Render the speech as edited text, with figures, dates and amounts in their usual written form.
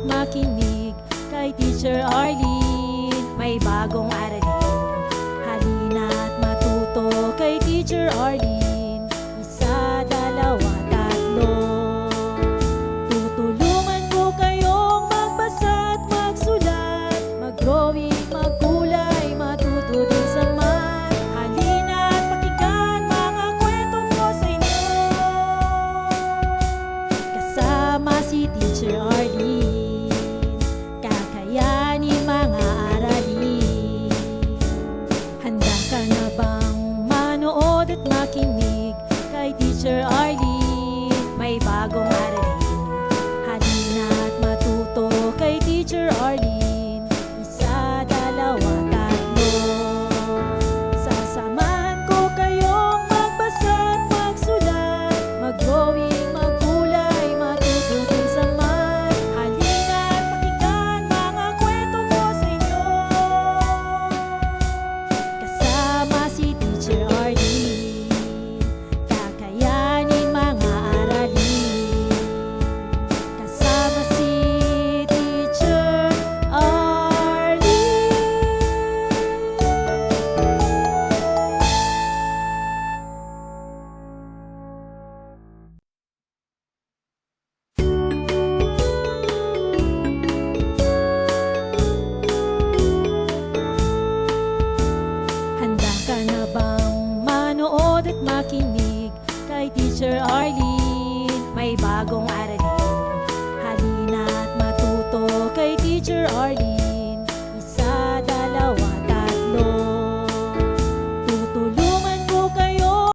makinig kay Teacher Arlene. May bagong aralin, halina't matuto kay Teacher Arlene. Isa, dalawa, tatlo. Tutulungan ko kayong magbasa at magsulat, mag-drawing, magkulay, matuto din sa math. Halina't pakinggan mga kwento ko sa inyo. Kasama si Teacher Arlene, kakayanin mga aralin. Handa ka na bang manood at makinig kay Teacher Arlene? May bagong aralin, halina't matuto kay Teacher Arlene. Isa, dalawa, tatlo. Sasamahan ko kayong magbasa at magsulat, mag-drawing, magkulay, matuto din sa math. Halina't pakinggan mga kwento ko sa inyo. Kasama si Teacher Arlene, kakayanin mga aralin. Kasama si Teacher Arlene. Handa ka na bang manood at makinig kay Teacher Arlene? May bagong aralin, halina't matuto kay Teacher Arlene.